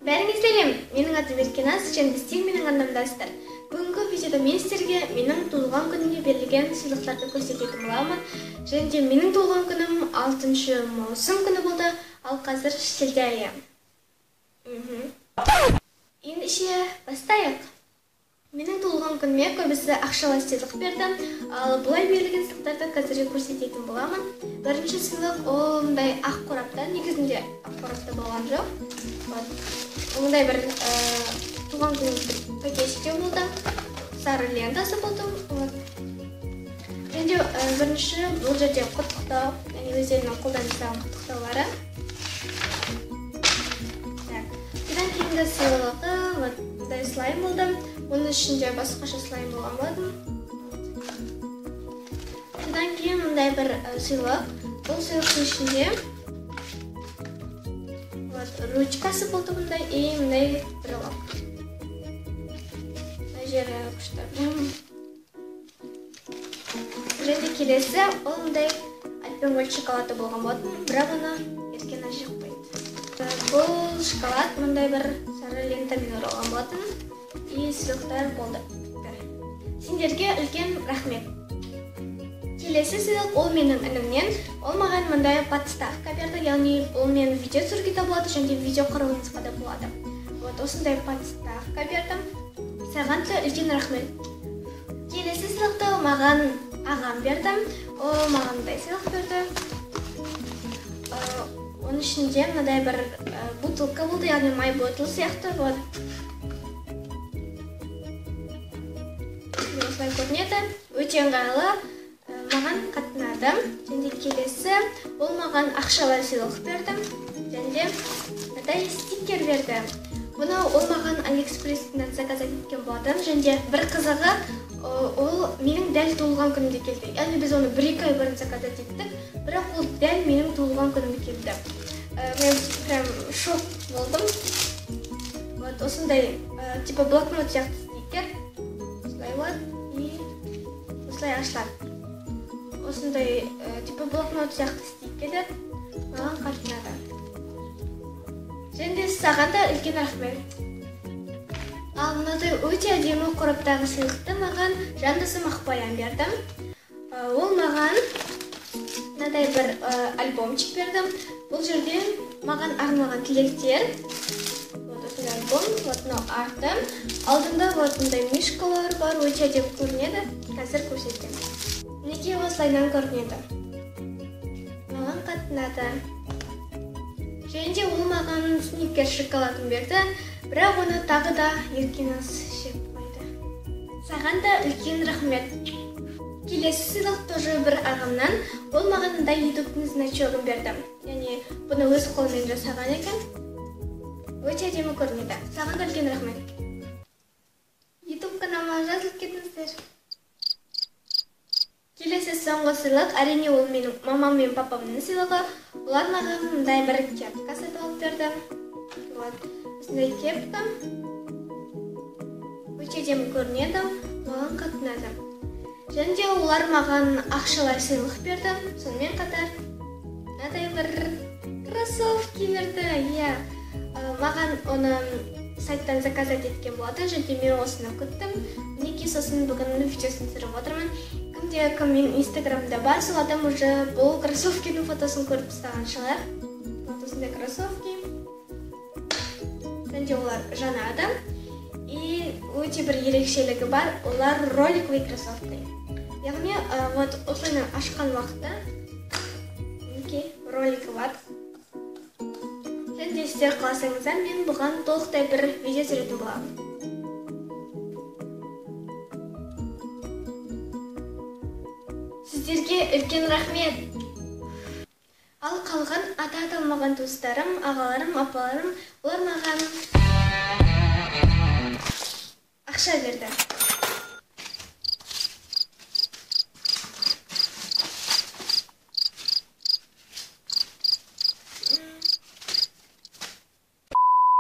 Бәріңіз сәлем, менің атым Еркеназ, және сіздер менің арнамдасыздар. Бүгінгі видеода мен сіздерге менің туылған күнімге берілген сыйлықтарды көрсететін боламын. Және де менің туылған күнім 6 маусым күні болды, ал қазір шілде айы. Ендеше бастайық. Менің туылған күніме көбісі ақшалай сыйлық берді, ал бұлай берілген сыйлықтарды қазірге көрсететін боламын. Бірінші сыйлық ол мындай ақ қорапта, негізінде ақ қорапта болған жоқ. Ондай бір туған күніміздің пакетте болды, сары лентасы болды. Және бірінші бұл жерде құттықтау, өздерінің қолдан жасаған құттықтаулары. Одан кейінгі сыйлығы мындай слайм болды. Оның ішінде басқаша слайм болған болатын. Одан кейін мындай бір сыйлық. Бұл сыйлықтың ішінде ручкасы болды мындай, и мындай брелок. Мына жері күшті. Және келесі ол мындай альпен шоколады болған болатын, бірақ оны Еркеназ жеп қойды. Бұл шоколад мындай бір сары лентамен оралған болатын. И сыйлықтар болды. Сендерге үлкен рахмет. Келесі сыйлық ол менің інімнен. Ол маған мындай подставка берді, яғни ол мен видео түсіруге де болады, және видео қарауыңызға да болады. Осындай подставка бердім. Саған да үлкен рахмет. Келесі сыйлықты маған ағам берді. Ол маған мындай сыйлық берді. Оның ішінде мындай бір бутылка болды, яғни май ботл сияқты. Осылай көрінеді, өте ыңғайлы, маған қатты ұнады. Және келесі ол маған ақшалай сыйлық берді, және мындай стикер берді. Бұны ол маған Алиэкспресстен заказать еткен болатын, және бір қызығы ол менің дәл туылған күнімде келді. Яғни біз оны 1-2 ай бұрын заказать еттік, бірақ ол дәл менің туылған күнімде келді. Мен прям шок болдым. Осындай типа блокнот сияқты стикер. И осылай ашылады. Осындай типа блокнот сияқты стикерлер маған қатты ұнады. Және де саған да үлкен рахмет. Ал мынадай өте әдемі қораптағы сыйлықты маған жандысым Ақбаян берді. Ол маған мынадай бір альбомчик берді. Бұл жерде маған арналған тілектер. Альбом, мынау арты. Алдында мындай мишкалар бар, өте әдемі көрінеді. Қазір көрсетемін. Неге осылайдан көрінеді? Маған қатты ұнады. Және де ол маған сникерс шоколадын берді, бірақ оны тағы да Еркеназ жеп қойды. Саған да үлкен рахмет. Келесі сыйлық тоже бір ағамнан. Ол маған мындай ютубтың значогын берді. Яғни бұны өз қолымен жасаған екен. Өте әдемі көрінеді. Саған да үлкен рахмет. YouTube каналыма жазылып кетіңіздер. Келесі соңғы сыйлық, әрине ол менің мамам мен папамның сыйлығы. Олар маған мындай бір кепка сатып алып берді. Осындай кепка. Өте әдемі көрінеді. Маған қатты ұнады. Және де олар маған ақшалай сыйлық берді. Сонымен қатар мынандай бір кроссовки берді. Маған оны сайттан заказать еткен болады, және мен осыны күттім. Мінекей сосын бүгін видеосын түсіріп отырмын. Кім менің инстаграмда бар, сол адам уже бұл кроссовкінің фотосын көріп тастаған шығар. Осындай кроссовки. Және олар жаңа адам. И өте бір ерекшелігі бар, олар роликовый кроссовки. Яғни осылайынан ашқан уақытта роликі бар. Және де сіздер қаласаңыздар, мен бұған толықтай бір видео түсіретін боламын. Сіздерге үлкен рахмет. Ал қалған ата аталмаған туыстарым, ағаларым, апаларым, олар маған ақша берді.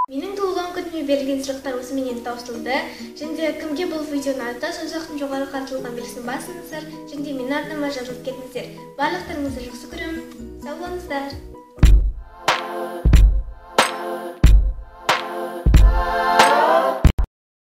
Менің туылған күніме берілген сұрақтар осыменен таусылды. Және де кімге бұл видеоны ұнады, сол жақтың жоғары қаратылған белгісін басыңыздар, және де менің арнама жазылып кетіңіздер. Барлықтарыңызды жақсы көремін. Сау болыңыздар.